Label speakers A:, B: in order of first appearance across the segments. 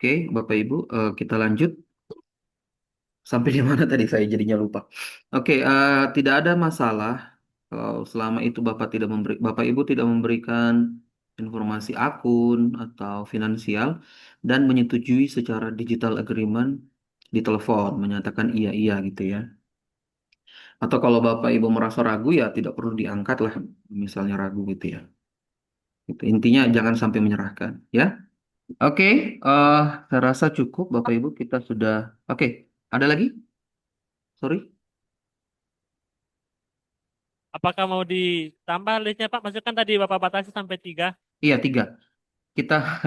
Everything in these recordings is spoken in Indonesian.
A: Oke, Bapak Ibu, kita lanjut. Sampai di mana tadi saya jadinya lupa. Oke, tidak ada masalah kalau selama itu Bapak Ibu tidak memberikan informasi akun atau finansial dan menyetujui secara digital agreement di telepon, menyatakan iya iya gitu ya. Atau kalau Bapak Ibu merasa ragu ya tidak perlu diangkat lah, misalnya ragu gitu ya. Gitu. Intinya jangan sampai menyerahkan, ya. Oke, eh saya rasa cukup Bapak Ibu kita sudah. Oke, ada lagi? Sorry.
B: Apakah mau ditambah listnya Pak? Maksudnya kan tadi Bapak batasi sampai 3.
A: Iya, tiga. Kita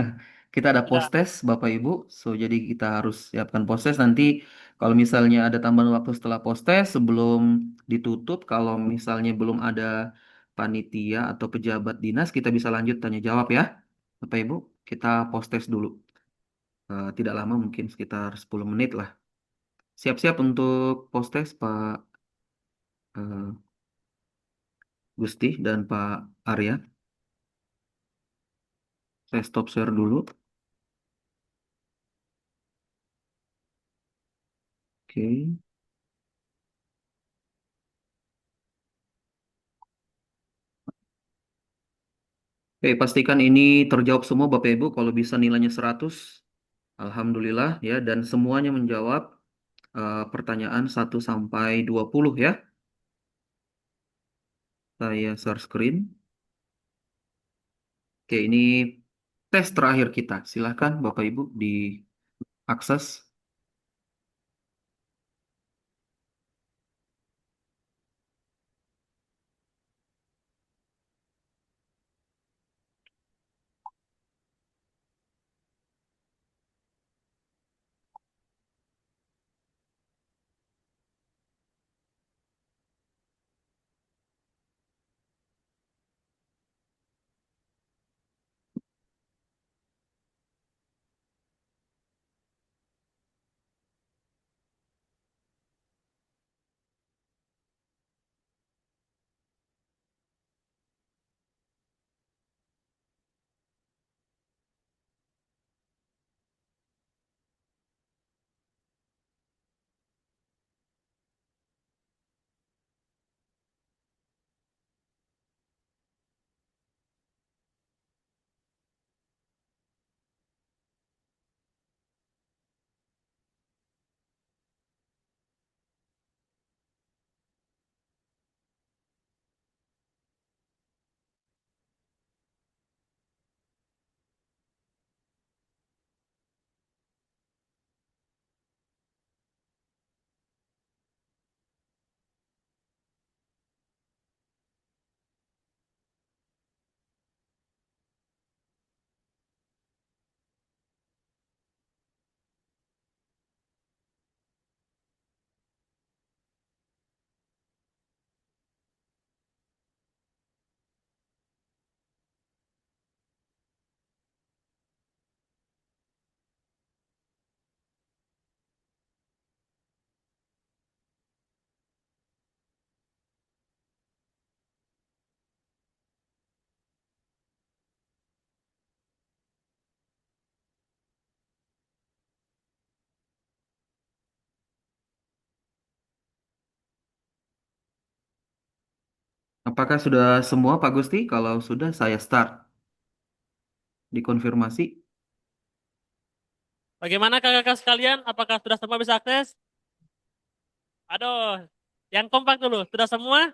A: kita ada post
B: Sudah.
A: test Bapak Ibu. So jadi kita harus siapkan post test nanti kalau misalnya ada tambahan waktu setelah post test sebelum ditutup kalau misalnya belum ada panitia atau pejabat dinas kita bisa lanjut tanya jawab ya. Bapak Ibu, kita post test dulu. Tidak lama mungkin sekitar 10 menit lah. Siap-siap untuk post test Pak eh, Gusti dan Pak Arya. Saya stop share dulu. Oke. Oke, pastikan ini terjawab semua Bapak Ibu. Kalau bisa nilainya 100, Alhamdulillah ya. Dan semuanya menjawab pertanyaan 1 sampai 20 ya. Saya share screen. Oke, ini tes terakhir kita. Silahkan Bapak Ibu diakses. Apakah sudah semua Pak Gusti? Kalau sudah saya start. Dikonfirmasi.
B: Bagaimana kakak-kakak sekalian? Apakah sudah semua bisa akses? Aduh, yang kompak dulu. Sudah semua?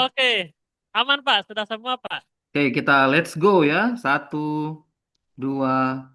B: Oke. Aman Pak, sudah semua Pak.
A: Oke, kita let's go ya. Satu, dua,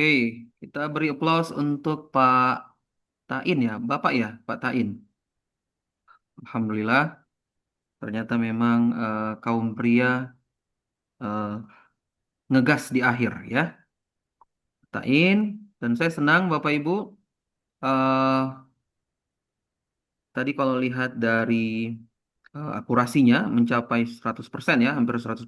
A: Oke, kita beri aplaus untuk Pak Tain ya, Bapak ya, Pak Tain. Alhamdulillah, ternyata memang kaum pria eh, ngegas di akhir ya, Tain. Dan saya senang Bapak Ibu. eh Tadi kalau lihat dari akurasinya mencapai 100% ya, hampir 100%.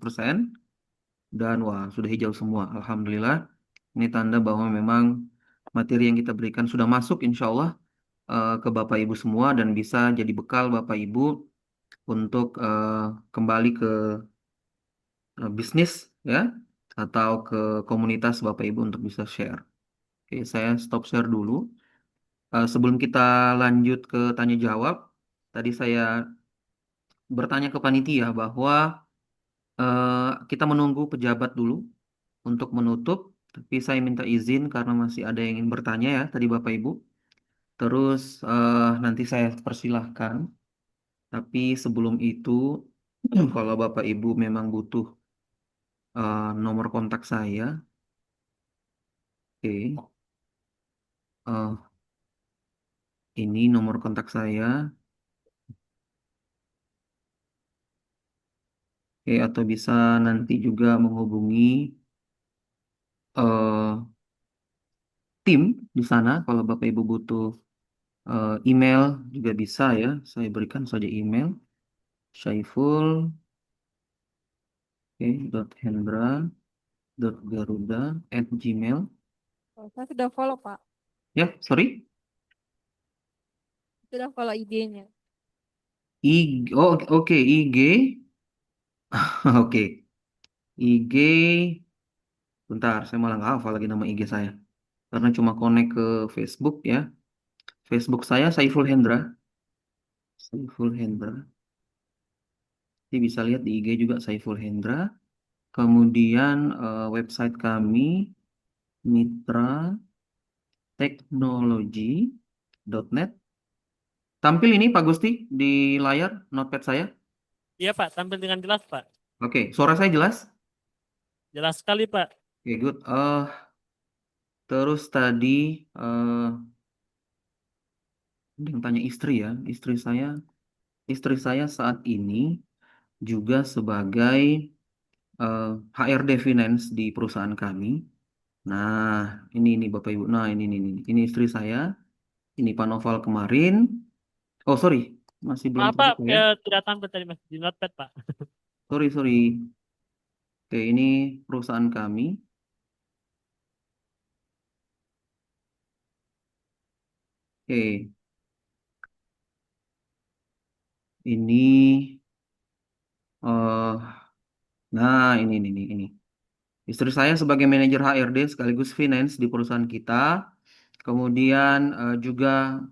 A: Dan wah, sudah hijau semua. Alhamdulillah. Ini tanda bahwa memang materi yang kita berikan sudah masuk insya Allah ke Bapak Ibu semua dan bisa jadi bekal Bapak Ibu untuk kembali ke bisnis ya atau ke komunitas Bapak Ibu untuk bisa share. Oke, saya stop share dulu. Sebelum kita lanjut ke tanya jawab, tadi saya bertanya ke panitia bahwa kita menunggu pejabat dulu untuk menutup, tapi saya minta izin karena masih ada yang ingin bertanya ya tadi Bapak Ibu. Terus nanti saya persilahkan. Tapi sebelum itu, kalau Bapak Ibu memang butuh nomor kontak saya, oke, eh, ini nomor kontak saya, oke, atau bisa nanti juga menghubungi eh, tim di sana. Kalau Bapak Ibu butuh email juga bisa ya. Saya berikan saja email Syaiful, oke, hendra.garuda@gmail.
C: Oh, saya sudah follow, Pak.
A: Ya, sorry.
C: Sudah follow IG-nya.
A: Oh, oke, IG. Oke, IG. Bentar, saya malah nggak hafal lagi nama IG saya. Karena cuma connect ke Facebook ya. Facebook saya Saiful Hendra. Saiful Hendra. Jadi bisa lihat di IG juga Saiful Hendra. Kemudian website kami mitrateknologi.net. Tampil ini Pak Gusti di layar notepad saya.
B: Iya Pak, tampil dengan jelas Pak.
A: Oke, suara saya jelas?
B: Jelas sekali Pak.
A: Oke, good. Terus tadi eh ada yang tanya istri ya. Istri saya saat ini juga sebagai eh, HRD Finance di perusahaan kami. Nah, ini Bapak Ibu. Nah, ini istri saya. Ini Pak Noval kemarin. Oh, sorry. Masih belum
B: Maaf Pak,
A: terbuka ya.
B: tidak tampil tadi Mas di notepad Pak.
A: Sorry. Oke, ini perusahaan kami. Oke, ini eh nah ini. Istri saya sebagai manajer HRD sekaligus finance di perusahaan kita. Kemudian juga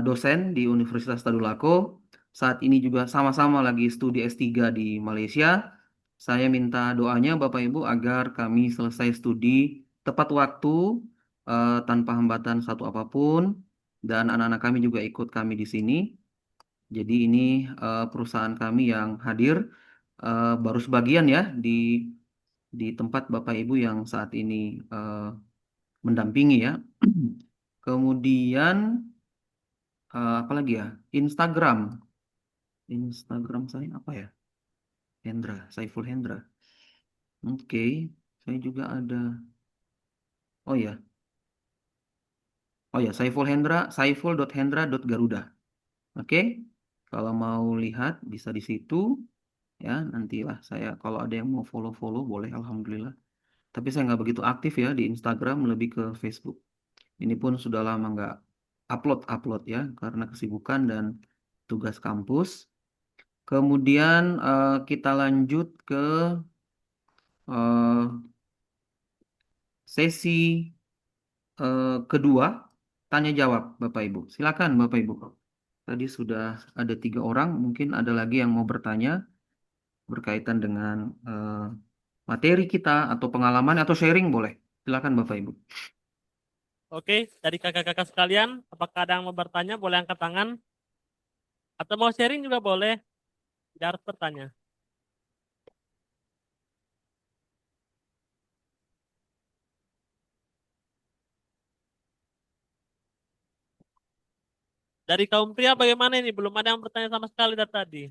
A: dosen di Universitas Tadulako. Saat ini juga sama-sama lagi studi S3 di Malaysia. Saya minta doanya Bapak Ibu agar kami selesai studi tepat waktu, tanpa hambatan satu apapun, dan anak-anak kami juga ikut kami di sini. Jadi ini perusahaan kami yang hadir baru sebagian ya di tempat Bapak Ibu yang saat ini mendampingi ya. Kemudian apa lagi ya? Instagram. Instagram saya apa ya? Hendra, Saiful Hendra. Oke, saya juga ada. Oh ya, Saiful Hendra, saiful.hendra.garuda. Oke, kalau mau lihat bisa di situ ya. Nantilah saya kalau ada yang mau follow-follow boleh, alhamdulillah. Tapi saya nggak begitu aktif ya di Instagram, lebih ke Facebook. Ini pun sudah lama nggak upload ya karena kesibukan dan tugas kampus. Kemudian kita lanjut ke eh, sesi kedua, tanya jawab Bapak Ibu. Silakan Bapak Ibu. Tadi sudah ada 3 orang, mungkin ada lagi yang mau bertanya berkaitan dengan materi kita atau pengalaman atau sharing boleh. Silakan Bapak Ibu.
B: Oke, dari kakak-kakak sekalian, apakah ada yang mau bertanya? Boleh angkat tangan. Atau mau sharing juga boleh. Tidak harus bertanya. Dari kaum pria bagaimana ini? Belum ada yang bertanya sama sekali dari tadi.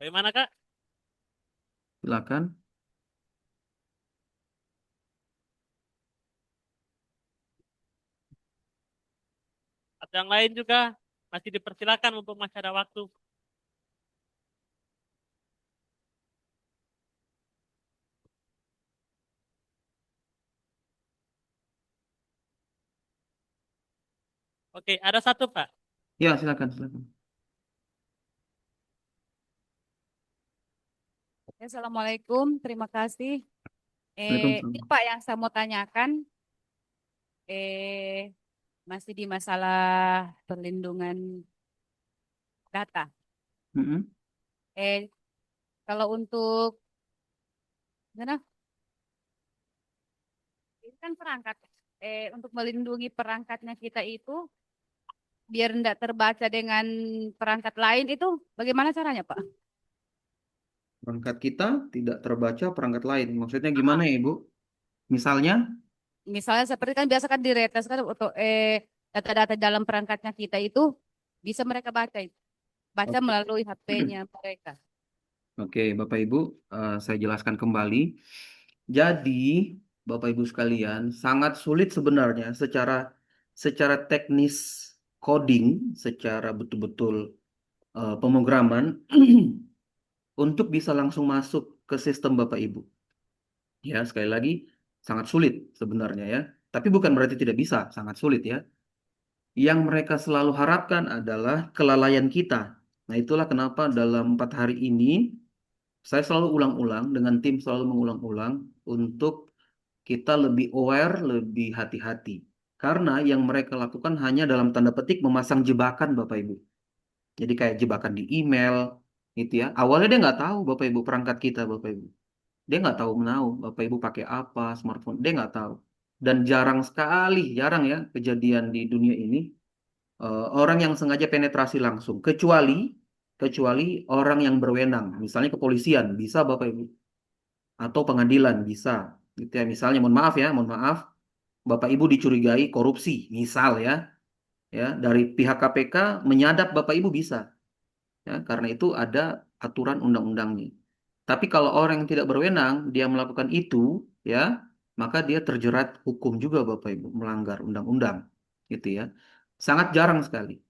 B: Bagaimana Kak?
A: Silakan.
B: Atau yang lain juga masih dipersilakan untuk masih ada waktu. Oke, ada satu Pak.
A: Ya, silakan, silakan.
D: Ya, Assalamualaikum, terima kasih. Ini
A: Waalaikumsalam.
D: Pak yang saya mau tanyakan, eh, masih di masalah perlindungan data.
A: Mm-mm.
D: Eh, Kalau untuk, gimana? Ini kan perangkat, untuk melindungi perangkatnya kita itu, biar tidak terbaca dengan perangkat lain itu, bagaimana caranya Pak?
A: Perangkat kita tidak terbaca perangkat lain. Maksudnya gimana ya, Ibu? Misalnya?
D: Misalnya seperti kan biasa kan diretes kan untuk data-data dalam perangkatnya kita itu bisa mereka baca, baca
A: Oke.
D: melalui HP-nya mereka.
A: Oke, Bapak Ibu, saya jelaskan kembali. Jadi, Bapak Ibu sekalian, sangat sulit sebenarnya secara teknis coding, secara betul-betul pemrograman untuk bisa langsung masuk ke sistem Bapak Ibu. Ya, sekali lagi sangat sulit sebenarnya ya. Tapi bukan berarti tidak bisa, sangat sulit ya. Yang mereka selalu harapkan adalah kelalaian kita. Nah, itulah kenapa dalam 4 hari ini saya selalu ulang-ulang dengan tim selalu mengulang-ulang untuk kita lebih aware, lebih hati-hati. Karena yang mereka lakukan hanya dalam tanda petik memasang jebakan Bapak Ibu. Jadi kayak jebakan di email, gitu ya. Awalnya dia nggak tahu Bapak Ibu perangkat kita Bapak Ibu. Dia nggak tahu menahu Bapak Ibu pakai apa smartphone. Dia nggak tahu. Dan jarang sekali, jarang ya kejadian di dunia ini orang yang sengaja penetrasi langsung. Kecuali orang yang berwenang. Misalnya kepolisian bisa Bapak Ibu. Atau pengadilan bisa. Gitu ya. Misalnya mohon maaf, Bapak Ibu dicurigai korupsi, misal ya, dari pihak KPK menyadap Bapak Ibu bisa, ya, karena itu ada aturan undang-undangnya. Tapi kalau orang yang tidak berwenang dia melakukan itu, ya, maka dia terjerat hukum juga Bapak Ibu, melanggar undang-undang, gitu ya. Sangat jarang sekali.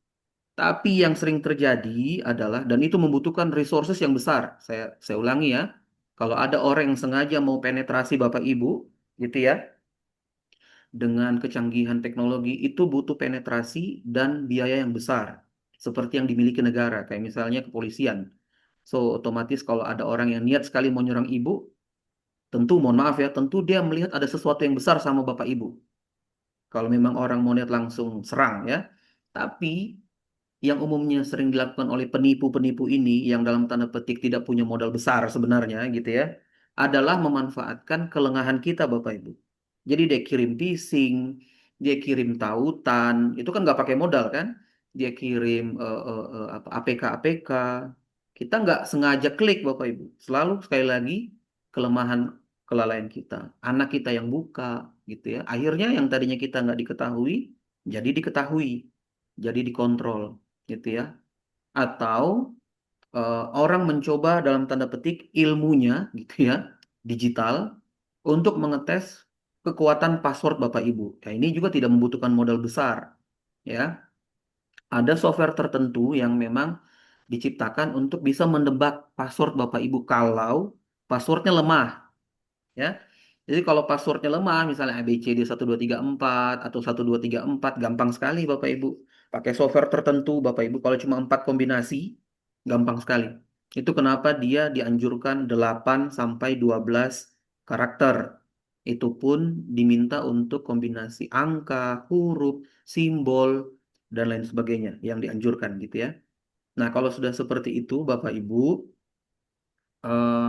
A: Tapi yang sering terjadi adalah, dan itu membutuhkan resources yang besar. Saya ulangi ya, kalau ada orang yang sengaja mau penetrasi Bapak Ibu, gitu ya, dengan kecanggihan teknologi itu butuh penetrasi dan biaya yang besar, seperti yang dimiliki negara, kayak misalnya kepolisian. So, otomatis kalau ada orang yang niat sekali mau nyerang ibu, tentu, mohon maaf ya, tentu dia melihat ada sesuatu yang besar sama Bapak Ibu. Kalau memang orang mau niat langsung serang ya. Tapi yang umumnya sering dilakukan oleh penipu-penipu ini yang dalam tanda petik tidak punya modal besar sebenarnya gitu ya, adalah memanfaatkan kelengahan kita Bapak Ibu. Jadi dia kirim phishing, dia kirim tautan, itu kan nggak pakai modal kan? Dia kirim apa, APK APK. Kita nggak sengaja klik Bapak Ibu. Selalu sekali lagi kelemahan kelalaian kita. Anak kita yang buka gitu ya. Akhirnya yang tadinya kita nggak diketahui, jadi diketahui, jadi dikontrol gitu ya. Atau orang mencoba dalam tanda petik ilmunya gitu ya, digital untuk mengetes kekuatan password Bapak Ibu. Ya, ini juga tidak membutuhkan modal besar ya. Ada software tertentu yang memang diciptakan untuk bisa mendebak password Bapak Ibu kalau passwordnya lemah ya. Jadi kalau passwordnya lemah, misalnya ABCD 1234 atau 1234, gampang sekali Bapak Ibu. Pakai software tertentu Bapak Ibu, kalau cuma 4 kombinasi, gampang sekali. Itu kenapa dia dianjurkan 8 sampai 12 karakter. Itu pun diminta untuk kombinasi angka, huruf, simbol, dan lain sebagainya yang dianjurkan gitu ya. Nah, kalau sudah seperti itu Bapak Ibu,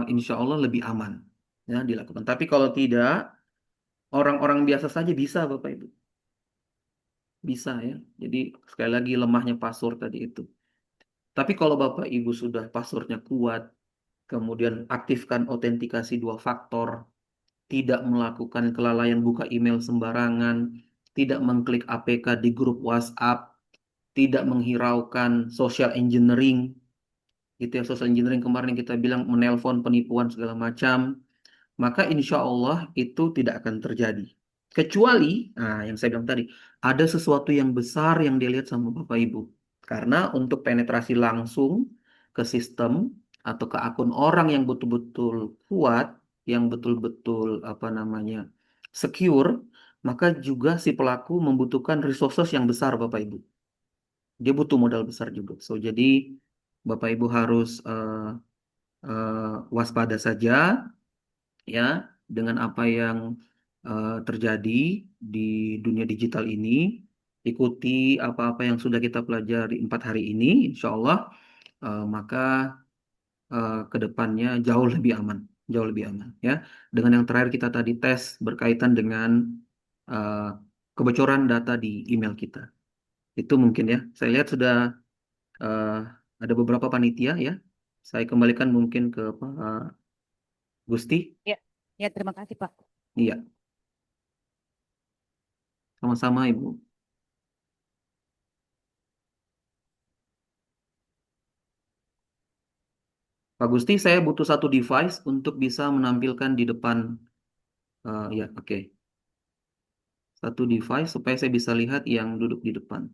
A: insya Allah lebih aman ya dilakukan. Tapi kalau tidak, orang-orang biasa saja bisa, Bapak Ibu. Bisa ya. Jadi sekali lagi lemahnya password tadi itu. Tapi kalau Bapak Ibu sudah passwordnya kuat, kemudian aktifkan autentikasi 2 faktor, tidak melakukan kelalaian buka email sembarangan, tidak mengklik APK di grup WhatsApp, tidak menghiraukan social engineering, gitu ya, social engineering kemarin yang kita bilang menelpon penipuan segala macam, maka insya Allah itu tidak akan terjadi. Kecuali, nah yang saya bilang tadi, ada sesuatu yang besar yang dilihat sama Bapak Ibu. Karena untuk penetrasi langsung ke sistem atau ke akun orang yang betul-betul kuat, yang betul-betul apa namanya secure, maka juga si pelaku membutuhkan resources yang besar Bapak Ibu. Dia butuh modal besar juga. So jadi Bapak Ibu harus waspada saja ya dengan apa yang terjadi di dunia digital ini. Ikuti apa-apa yang sudah kita pelajari 4 hari ini, insya Allah maka ke depannya jauh lebih aman ya. Dengan yang terakhir kita tadi tes berkaitan dengan eh, kebocoran data di email kita. Itu mungkin ya. Saya lihat sudah eh, ada beberapa panitia ya. Saya kembalikan mungkin ke Pak Gusti.
D: Ya, ya terima kasih Pak.
A: Iya, sama-sama Ibu. Pak Gusti, saya butuh satu device untuk bisa menampilkan di depan. Ya, oke. Satu device supaya saya bisa lihat yang duduk di depan.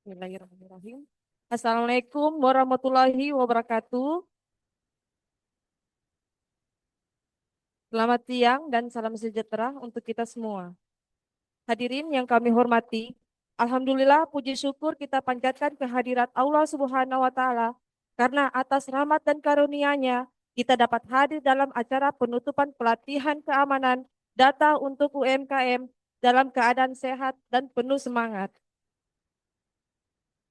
C: Bismillahirrahmanirrahim. Assalamualaikum warahmatullahi wabarakatuh. Selamat siang dan salam sejahtera untuk kita semua. Hadirin yang kami hormati, Alhamdulillah puji syukur kita panjatkan kehadirat Allah Subhanahu wa Ta'ala karena atas rahmat dan karunia-Nya kita dapat hadir dalam acara penutupan pelatihan keamanan data untuk UMKM dalam keadaan sehat dan penuh semangat.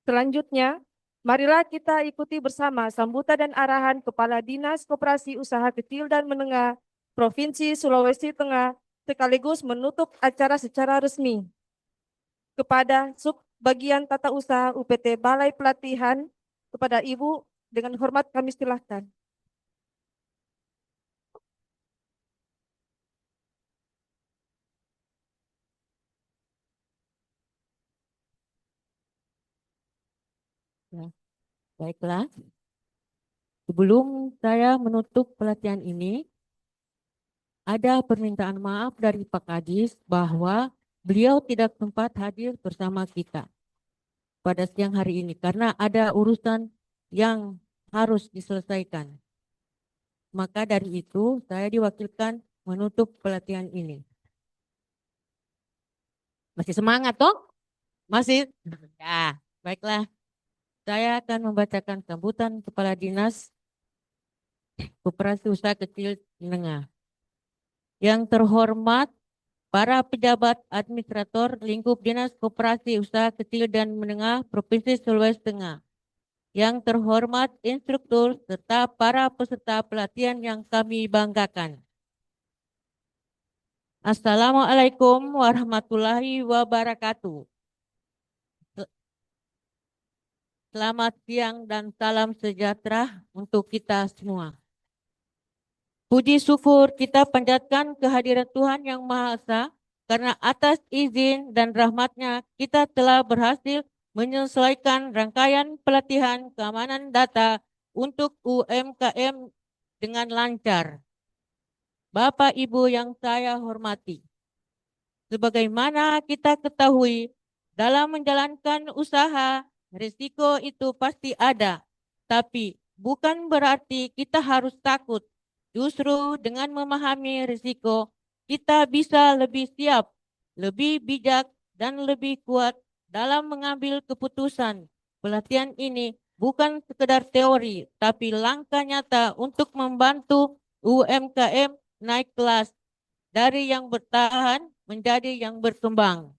C: Selanjutnya, marilah kita ikuti bersama sambutan dan arahan Kepala Dinas Koperasi Usaha Kecil dan Menengah Provinsi Sulawesi Tengah sekaligus menutup acara secara resmi. Kepada Subbagian Tata Usaha UPT Balai Pelatihan, kepada Ibu dengan hormat kami silakan.
E: Ya, baiklah. Sebelum saya menutup pelatihan ini, ada permintaan maaf dari Pak Kadis bahwa beliau tidak sempat hadir bersama kita pada siang hari ini karena ada urusan yang harus diselesaikan. Maka dari itu saya diwakilkan menutup pelatihan ini. Masih semangat toh? Masih? Ya, baiklah. saya akan membacakan sambutan Kepala Dinas Koperasi Usaha Kecil Menengah. Yang terhormat para pejabat administrator lingkup Dinas Koperasi Usaha Kecil dan Menengah Provinsi Sulawesi Tengah. Yang terhormat instruktur serta para peserta pelatihan yang kami banggakan. Assalamualaikum warahmatullahi wabarakatuh. Selamat siang dan salam sejahtera untuk kita semua. Puji syukur kita panjatkan kehadiran Tuhan Yang Maha Esa karena atas izin dan rahmatnya kita telah berhasil menyelesaikan rangkaian pelatihan keamanan data untuk UMKM dengan lancar. Bapak Ibu yang saya hormati, sebagaimana kita ketahui dalam menjalankan usaha, risiko itu pasti ada, tapi bukan berarti kita harus takut. Justru dengan memahami risiko, kita bisa lebih siap, lebih bijak, dan lebih kuat dalam mengambil keputusan. Pelatihan ini bukan sekedar teori, tapi langkah nyata untuk membantu UMKM naik kelas dari yang bertahan menjadi yang berkembang.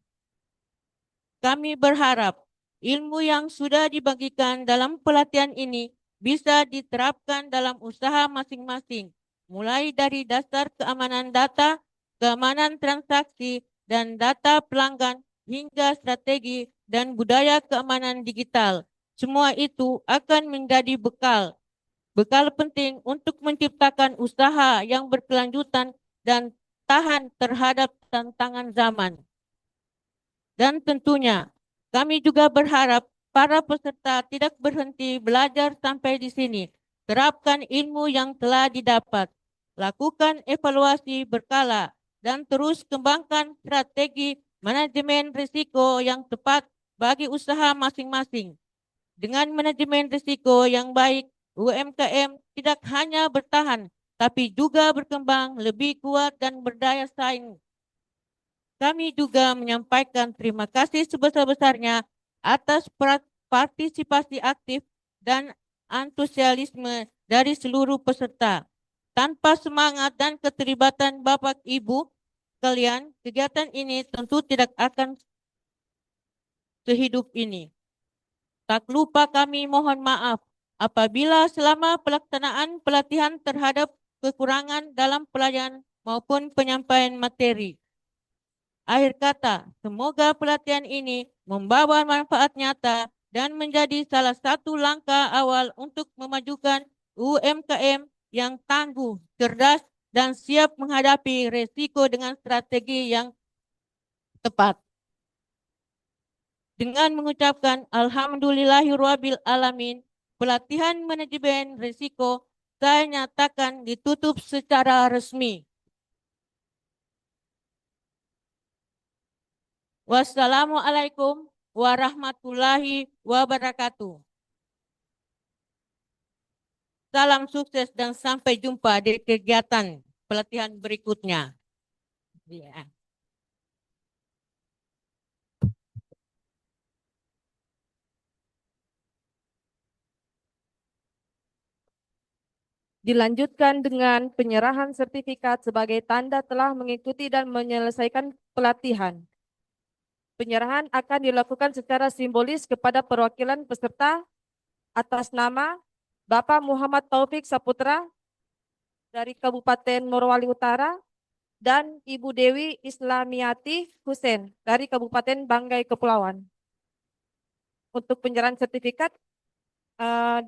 E: Kami berharap ilmu yang sudah dibagikan dalam pelatihan ini bisa diterapkan dalam usaha masing-masing, mulai dari dasar keamanan data, keamanan transaksi, dan data pelanggan hingga strategi dan budaya keamanan digital. Semua itu akan menjadi bekal penting untuk menciptakan usaha yang berkelanjutan dan tahan terhadap tantangan zaman. Dan tentunya kami juga berharap para peserta tidak berhenti belajar sampai di sini. Terapkan ilmu yang telah didapat. Lakukan evaluasi berkala dan terus kembangkan strategi manajemen risiko yang tepat bagi usaha masing-masing. Dengan manajemen risiko yang baik, UMKM tidak hanya bertahan, tapi juga berkembang lebih kuat dan berdaya saing. Kami juga menyampaikan terima kasih sebesar-besarnya atas partisipasi aktif dan antusiasme dari seluruh peserta. Tanpa semangat dan keterlibatan Bapak Ibu kalian, kegiatan ini tentu tidak akan sehidup ini. Tak lupa kami mohon maaf apabila selama pelaksanaan pelatihan terhadap kekurangan dalam pelayanan maupun penyampaian materi. Akhir kata, semoga pelatihan ini membawa manfaat nyata dan menjadi salah satu langkah awal untuk memajukan UMKM yang tangguh, cerdas, dan siap menghadapi resiko dengan strategi yang tepat. Dengan mengucapkan Alhamdulillahirabbil alamin, pelatihan manajemen risiko saya nyatakan ditutup secara resmi. Wassalamualaikum warahmatullahi wabarakatuh. Salam sukses dan sampai jumpa di kegiatan pelatihan berikutnya. Ya.
C: Dilanjutkan dengan penyerahan sertifikat sebagai tanda telah mengikuti dan menyelesaikan pelatihan. Penyerahan akan dilakukan secara simbolis kepada perwakilan peserta atas nama Bapak Muhammad Taufik Saputra dari Kabupaten Morowali Utara dan Ibu Dewi Islamiati Hussein dari Kabupaten Banggai Kepulauan. Untuk penyerahan sertifikat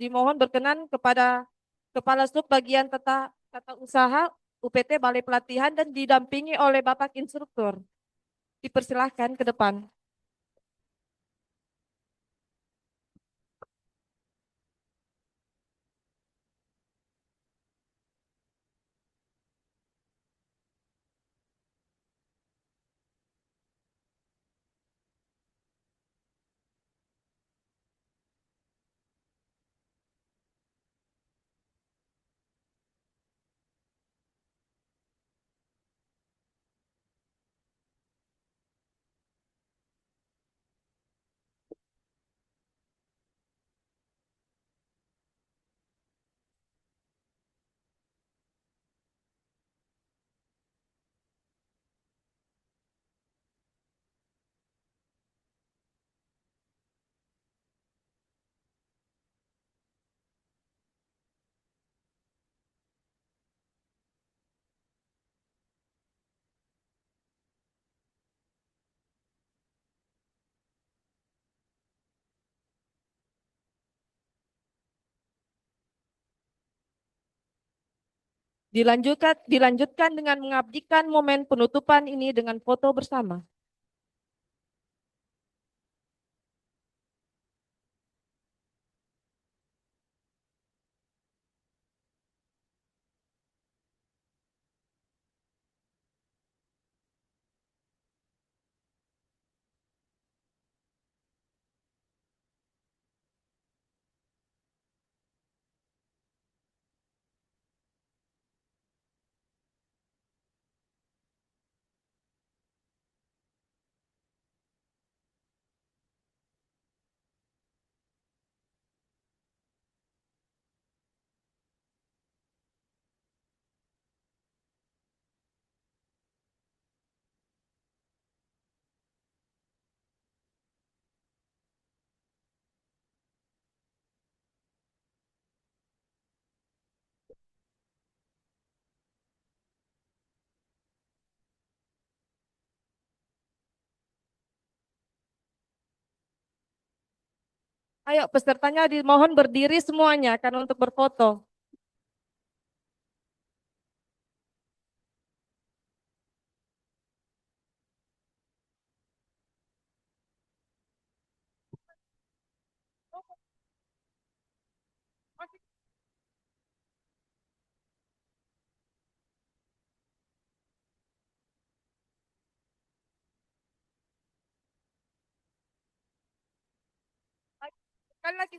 C: dimohon berkenan kepada Kepala Sub Bagian Tata Usaha UPT Balai Pelatihan dan didampingi oleh Bapak Instruktur. Dipersilahkan ke depan. Dilanjutkan dengan mengabdikan momen penutupan ini dengan foto bersama. Ayo pesertanya dimohon berdiri semuanya kan untuk berfoto. Sekali lagi.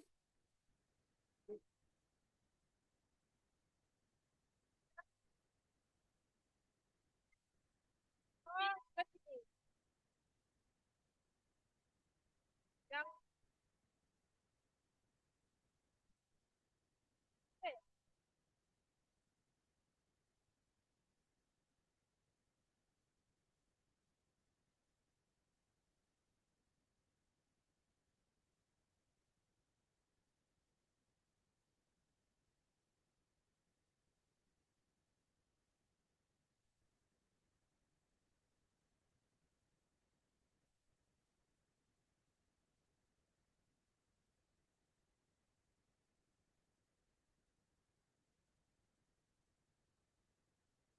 C: Yang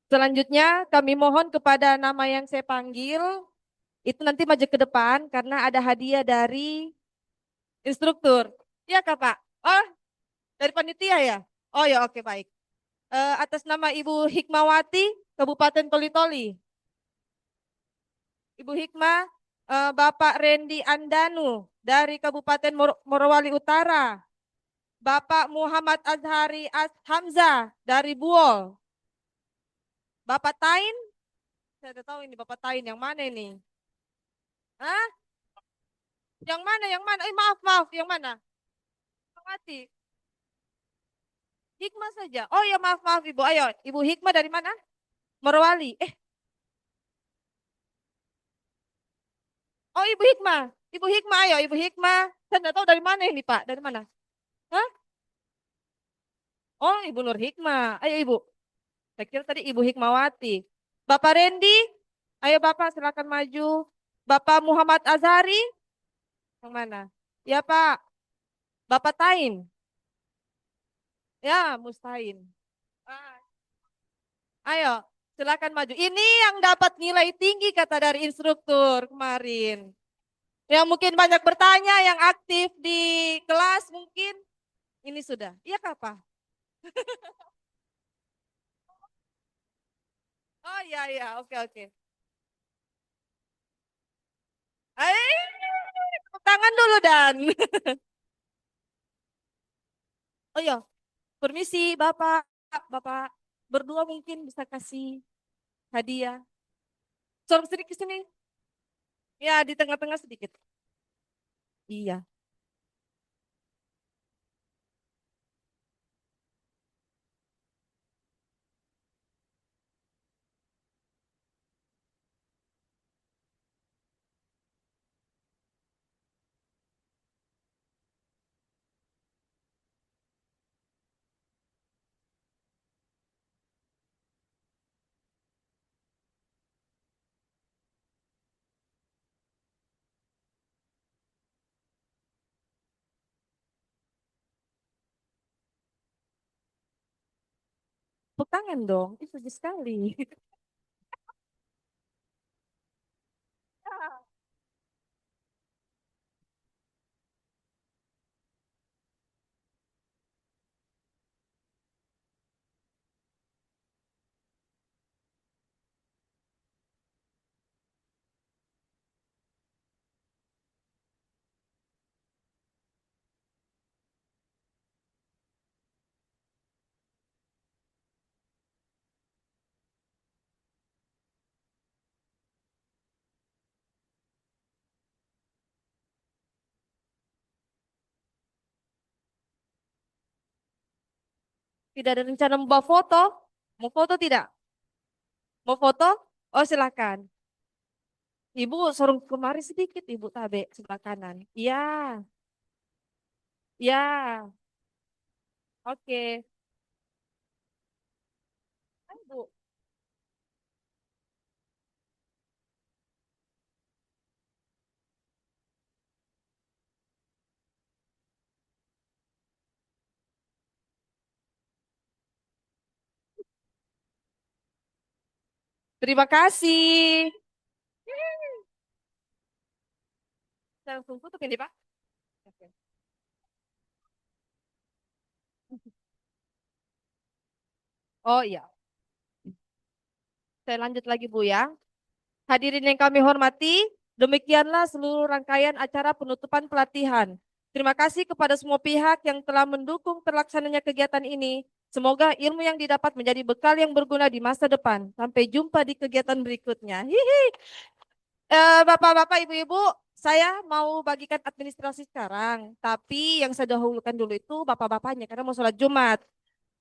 C: selanjutnya kami mohon kepada nama yang saya panggil itu nanti maju ke depan karena ada hadiah dari instruktur. Iya Kak Pak? Oh, dari panitia ya? Oh ya, oke baik. Atas nama Ibu Hikmawati, Kabupaten Toli-Toli. Ibu Hikmah, Bapak Randy Andanu dari Kabupaten Morowali Utara. Bapak Muhammad Azhari Hamzah dari Buol. Bapak Tain, saya tidak tahu ini Bapak Tain yang mana ini? Hah? Yang mana? Yang mana? Maaf, maaf, yang mana? Mati. Hikmah saja. Oh ya, maaf, maaf Ibu. Ayo, Ibu Hikmah dari mana? Morowali. Oh Ibu Hikmah. Ibu Hikmah, ayo Ibu Hikmah. Saya tidak tahu dari mana ini Pak. Dari mana? Hah? Oh Ibu Nur Hikmah. Ayo Ibu. Saya kira tadi Ibu Hikmawati. Bapak Randy, ayo Bapak silakan maju. Bapak Muhammad Azhari, yang mana? Ya Pak. Bapak Tain. Ya, Mustain. Ah, ayo, silakan maju. Ini yang dapat nilai tinggi kata dari instruktur kemarin. Yang mungkin banyak bertanya, yang aktif di kelas mungkin. Ini sudah. Iya Kak Pak? Oh iya, iya, oke, oke. Tepuk tangan dulu Dan. Oh iya, permisi Bapak. Bapak berdua mungkin bisa kasih hadiah. Sorong sedikit sini. Ya, di tengah-tengah sedikit. Iya. Tepuk tangan dong. Itu sekali. Tidak ada rencana membawa foto? Mau foto tidak? Mau foto? Oh silakan. Ibu suruh kemari sedikit, Ibu Tabe, sebelah kanan. Iya, iya, oke. Ayo, Bu. Terima kasih. Saya langsung tutup ini, Pak. Oke. Oh iya, saya lanjut lagi Bu ya. Hadirin yang kami hormati, demikianlah seluruh rangkaian acara penutupan pelatihan. Terima kasih kepada semua pihak yang telah mendukung terlaksananya kegiatan ini. Semoga ilmu yang didapat menjadi bekal yang berguna di masa depan. Sampai jumpa di kegiatan berikutnya. Hihi. Bapak-bapak, ibu-ibu, saya mau bagikan administrasi sekarang. Tapi yang saya dahulukan dulu itu bapak-bapaknya karena mau sholat Jumat.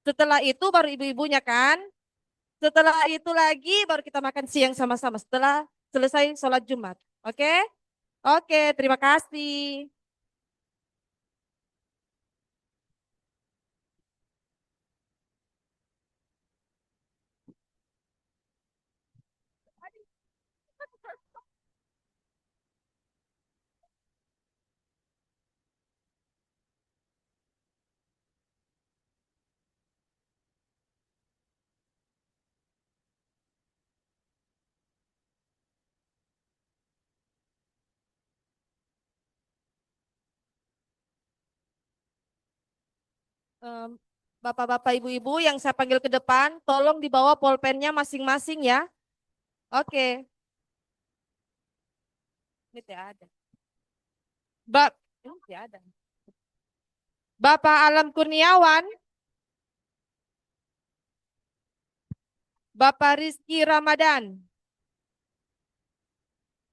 C: Setelah itu baru ibu-ibunya kan. Setelah itu lagi baru kita makan siang sama-sama setelah selesai sholat Jumat. Oke? Oke, terima kasih. Em, Bapak-bapak, ibu-ibu yang saya panggil ke depan, tolong dibawa pulpennya masing-masing ya. Oke. Ini tidak ada. Ini tidak ada. Bapak Alam Kurniawan, Bapak Rizky Ramadan.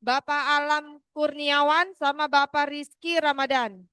C: Bapak Alam Kurniawan sama Bapak Rizky Ramadan.